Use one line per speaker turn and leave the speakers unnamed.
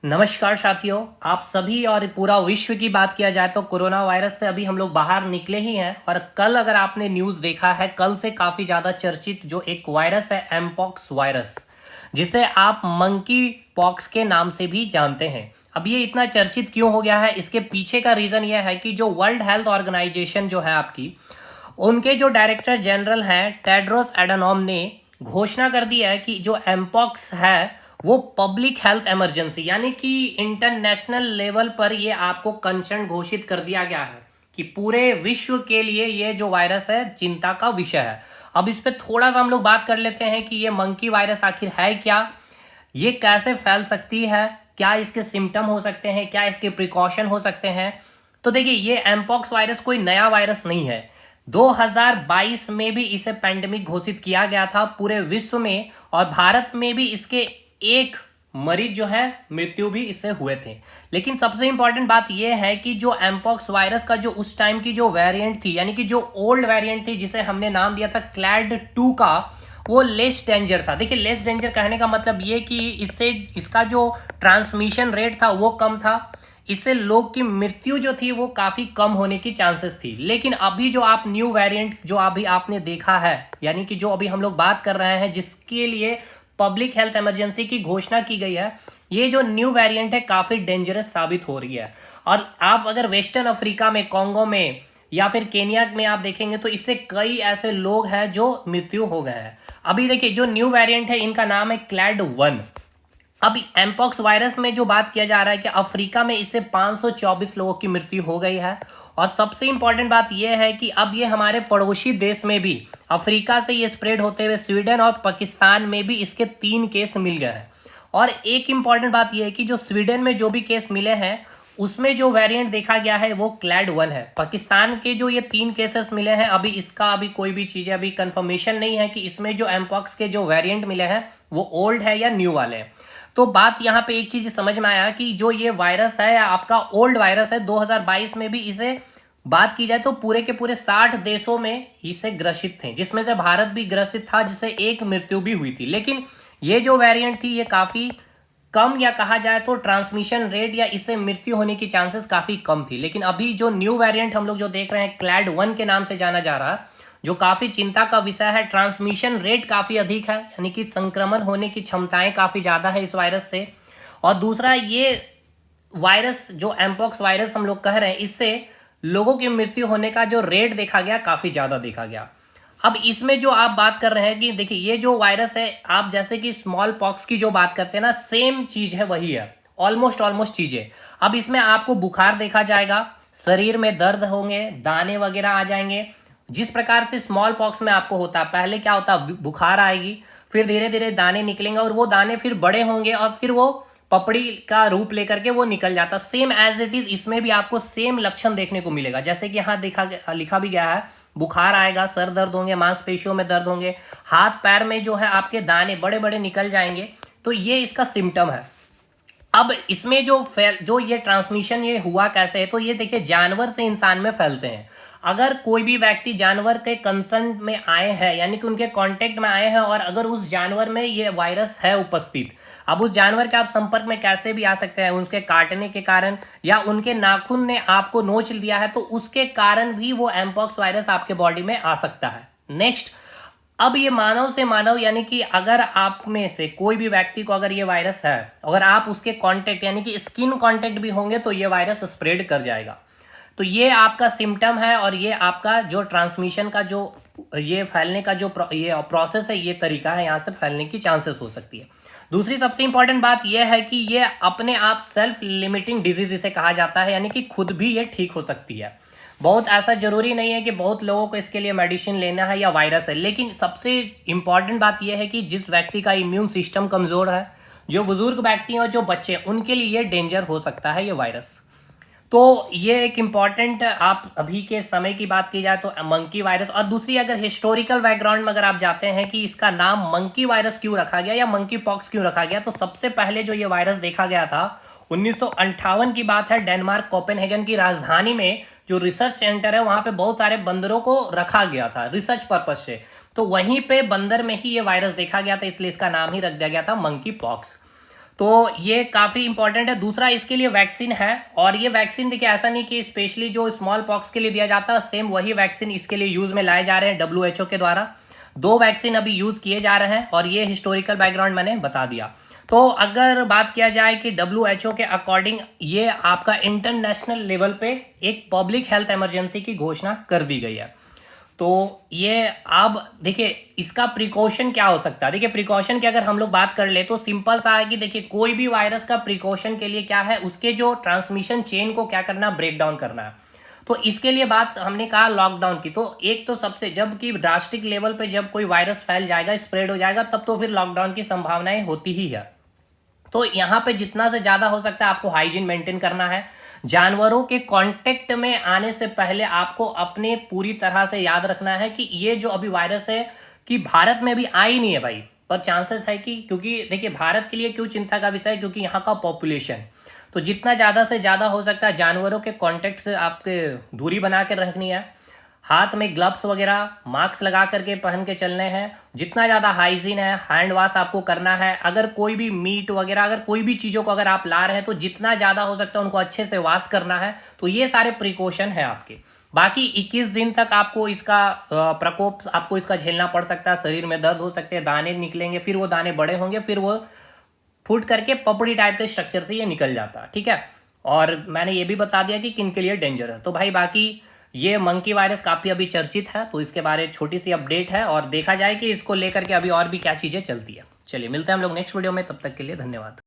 नमस्कार साथियों, आप सभी और पूरा विश्व की बात किया जाए तो कोरोना वायरस से अभी हम लोग बाहर निकले ही हैं। और कल अगर आपने न्यूज़ देखा है, कल से काफ़ी ज़्यादा चर्चित जो एक वायरस है एमपॉक्स वायरस, जिसे आप मंकी पॉक्स के नाम से भी जानते हैं। अब ये इतना चर्चित क्यों हो गया है, इसके पीछे का रीज़न ये है कि जो वर्ल्ड हेल्थ ऑर्गेनाइजेशन जो है आपकी, उनके जो डायरेक्टर जनरल हैं टेड्रोस एडानॉम ने घोषणा कर दी है कि जो एमपॉक्स है वो पब्लिक हेल्थ इमरजेंसी, यानी कि इंटरनेशनल लेवल पर ये आपको कंसर्न घोषित कर दिया गया है कि पूरे विश्व के लिए ये जो वायरस है चिंता का विषय है। अब इस पे थोड़ा सा हम लोग बात कर लेते हैं कि ये मंकी वायरस आखिर है क्या, ये कैसे फैल सकती है, क्या इसके सिम्टम हो सकते हैं, क्या इसके प्रिकॉशन हो सकते हैं। तो देखिए, ये एमपॉक्स वायरस कोई नया वायरस नहीं है। 2022 में भी इसे पैंडेमिक घोषित किया गया था पूरे विश्व में, और भारत में भी इसके एक मरीज जो है मृत्यु भी इससे हुए थे। लेकिन सबसे इंपॉर्टेंट बात यह है कि जो एमपॉक्स वायरस का जो उस टाइम की जो वेरिएंट थी, यानी कि जो ओल्ड वेरिएंट थी जिसे हमने नाम दिया था क्लैड 2 का, वो लेस डेंजर था। देखिए, लेस डेंजर कहने का मतलब ये कि इससे इसका जो ट्रांसमिशन रेट था वो कम था, इससे लोग की मृत्यु जो थी वो काफी कम होने की चांसेस थी। लेकिन अभी जो आप न्यू वेरिएंट जो अभी आपने देखा है, यानी कि जो अभी हम लोग बात कर रहे हैं जिसके लिए पब्लिक हेल्थ इमरजेंसी की घोषणा की गई है, ये जो न्यू वेरिएंट है काफी डेंजरस साबित हो रही है। और आप अगर वेस्टर्न अफ्रीका में, कॉन्गो में या फिर केनिया में आप देखेंगे तो इससे कई ऐसे लोग हैं जो मृत्यु हो गए हैं। अभी देखिए, जो न्यू वेरिएंट है इनका नाम है क्लैड 1। अब एमपॉक्स वायरस में जो बात किया जा रहा है कि अफ्रीका में इससे 524 लोगों की मृत्यु हो गई है। और सबसे इंपॉर्टेंट बात यह है कि अब ये हमारे पड़ोसी देश में भी, अफ्रीका से ये स्प्रेड होते हुए स्वीडन और पाकिस्तान में भी इसके 3 केस मिल गए हैं। और एक इंपॉर्टेंट बात यह है कि जो स्वीडन में जो भी केस मिले हैं उसमें जो वेरिएंट देखा गया है वो क्लैड 1 है। पाकिस्तान के जो ये 3 केसेस मिले हैं, अभी इसका अभी कोई भी चीज़ अभी कंफर्मेशन नहीं है कि इसमें जो एमपॉक्स के जो वेरिएंट मिले हैं वो ओल्ड है या न्यू वाले हैं। तो बात यहाँ पे एक चीज समझ में आया कि जो ये वायरस है आपका ओल्ड वायरस है, 2022 में भी इसे बात की जाए तो पूरे के पूरे 60 देशों में इसे ग्रसित थे, जिसमें से भारत भी ग्रसित था, जिसे एक मृत्यु भी हुई थी। लेकिन ये जो वेरिएंट थी ये काफी कम, या कहा जाए तो ट्रांसमिशन रेट या इससे मृत्यु होने की चांसेस काफी कम थी। लेकिन अभी जो न्यू वेरिएंट हम लोग जो देख रहे हैं क्लैड 1 के नाम से जाना जा रहा है, जो काफी चिंता का विषय है। ट्रांसमिशन रेट काफी अधिक है, यानी कि संक्रमण होने की क्षमताएं काफी ज्यादा है इस वायरस से। और दूसरा, ये वायरस जो एमपॉक्स वायरस हम लोग कह रहे हैं, इससे लोगों की मृत्यु होने का जो रेट देखा गया काफी ज्यादा देखा गया। अब इसमें जो आप बात कर रहे हैं कि देखिए, ये जो वायरस है, आप जैसे कि स्मॉल पॉक्स की जो बात करते हैं ना, सेम चीज है, वही है, ऑलमोस्ट चीजें। अब इसमें आपको बुखार देखा जाएगा, शरीर में दर्द होंगे, दाने वगैरह आ जाएंगे। जिस प्रकार से स्मॉल पॉक्स में आपको होता है, पहले क्या होता है, बुखार आएगी, फिर धीरे धीरे दाने निकलेंगे और वो दाने फिर बड़े होंगे और फिर वो पपड़ी का रूप लेकर के वो निकल जाता। सेम एज इट इज इसमें भी आपको सेम लक्षण देखने को मिलेगा। जैसे कि यहाँ लिखा भी गया है, बुखार आएगा, सर दर्द होंगे, मांसपेशियों में दर्द होंगे, हाथ पैर में जो है आपके दाने बड़े बड़े निकल जाएंगे। तो ये इसका सिम्टम है। अब इसमें जो ये ट्रांसमिशन ये हुआ कैसे है, तो ये देखिए, जानवर से इंसान में फैलते हैं। अगर कोई भी व्यक्ति जानवर के कंसर्न में आए हैं, यानी कि उनके कांटेक्ट में आए हैं, और अगर उस जानवर में ये वायरस है उपस्थित, अब उस जानवर के आप संपर्क में कैसे भी आ सकते हैं, उनके काटने के कारण या उनके नाखून ने आपको नोच लिया है तो उसके कारण भी वो एमपॉक्स वायरस आपके बॉडी में आ सकता है। नेक्स्ट, अब ये मानव से मानव, यानी कि अगर आप में से कोई भी व्यक्ति को अगर ये वायरस है, अगर आप उसके कांटेक्ट यानी कि स्किन कांटेक्ट भी होंगे तो ये वायरस स्प्रेड कर जाएगा। तो ये आपका सिम्टम है, और ये आपका जो ट्रांसमिशन का जो ये फैलने का जो ये प्रोसेस है, ये तरीका है, यहाँ से फैलने की चांसेस हो सकती है। दूसरी सबसे इंपॉर्टेंट बात यह है कि ये अपने आप सेल्फ लिमिटिंग डिजीज इसे कहा जाता है, यानी कि खुद भी ये ठीक हो सकती है। बहुत ऐसा जरूरी नहीं है कि बहुत लोगों को इसके लिए मेडिसिन लेना है या वायरस है। लेकिन सबसे इंपॉर्टेंट बात यह है कि जिस व्यक्ति का इम्यून सिस्टम कमजोर है, जो बुजुर्ग व्यक्ति हैं और जो बच्चे, उनके लिए ये डेंजर हो सकता है ये वायरस। तो ये एक इम्पॉर्टेंट, आप अभी के समय की बात की जाए तो मंकी वायरस। और दूसरी, अगर हिस्टोरिकल बैकग्राउंड में अगर आप जाते हैं कि इसका नाम मंकी वायरस क्यों रखा गया या मंकी पॉक्स क्यों रखा गया, तो सबसे पहले जो ये वायरस देखा गया था 1958 की बात है। डेनमार्क कोपेनहेगन की राजधानी में जो रिसर्च सेंटर है, वहां पे बहुत सारे बंदरों को रखा गया था रिसर्च पर्पज से। तो वहीं पे बंदर में ही ये वायरस देखा गया था, इसलिए इसका नाम ही रख दिया गया था मंकी पॉक्स। तो ये काफ़ी इंपॉर्टेंट है। दूसरा, इसके लिए वैक्सीन है, और ये वैक्सीन देखिए ऐसा नहीं कि स्पेशली जो स्मॉल पॉक्स के लिए दिया जाता है सेम वही वैक्सीन इसके लिए यूज में लाए जा रहे हैं WHO के द्वारा। 2 वैक्सीन अभी यूज किए जा रहे हैं, और ये हिस्टोरिकल बैकग्राउंड मैंने बता दिया। तो अगर बात किया जाए कि WHO के अकॉर्डिंग ये आपका इंटरनेशनल लेवल पे एक पब्लिक हेल्थ इमरजेंसी की घोषणा कर दी गई है। तो ये अब देखिए इसका प्रिकॉशन क्या हो सकता है। देखिए प्रिकॉशन की अगर हम लोग बात कर ले तो सिंपल सा है कि देखिए कोई भी वायरस का प्रिकॉशन के लिए क्या है, उसके जो ट्रांसमिशन चेन को क्या करना, ब्रेक डाउन करना है। तो इसके लिए बात हमने कहा लॉकडाउन की। तो एक तो सबसे, जब कि ड्रास्टिक लेवल पे जब कोई वायरस फैल जाएगा, स्प्रेड हो जाएगा, तब तो फिर लॉकडाउन की संभावनाएं होती ही है। तो यहाँ पे जितना से ज्यादा हो सकता है आपको हाइजीन मेंटेन करना है। जानवरों के कांटेक्ट में आने से पहले आपको अपने पूरी तरह से याद रखना है कि ये जो अभी वायरस है कि भारत में अभी आई नहीं है भाई, पर चांसेस है कि, क्योंकि देखिए भारत के लिए क्यों चिंता का विषय है, क्योंकि यहाँ का पॉपुलेशन, तो जितना ज़्यादा से ज़्यादा हो सकता है जानवरों के कांटेक्ट से आपके दूरी बना के रखनी है। हाथ में ग्लव्स वगैरह मास्क लगा करके पहन के चलने हैं। जितना ज़्यादा हाइजीन है, हैंड वॉश आपको करना है। अगर कोई भी मीट वगैरह, अगर कोई भी चीज़ों को अगर आप ला रहे हैं तो जितना ज़्यादा हो सकता है उनको अच्छे से वॉश करना है। तो ये सारे प्रिकॉशन है आपके। बाकी 21 दिन तक आपको इसका प्रकोप आपको इसका झेलना पड़ सकता है। शरीर में दर्द हो सकते हैं, दाने निकलेंगे, फिर वो दाने बड़े होंगे, फिर वो फूट करके पपड़ी टाइप के स्ट्रक्चर से ये निकल जाता है, ठीक है। और मैंने ये भी बता दिया कि किन के लिए डेंजर है। तो भाई बाकी ये मंकी वायरस काफ़ी अभी चर्चित है, तो इसके बारे में छोटी सी अपडेट है, और देखा जाए कि इसको लेकर के अभी और भी क्या चीज़ें चलती है। चलिए मिलते हैं हम लोग नेक्स्ट वीडियो में, तब तक के लिए धन्यवाद।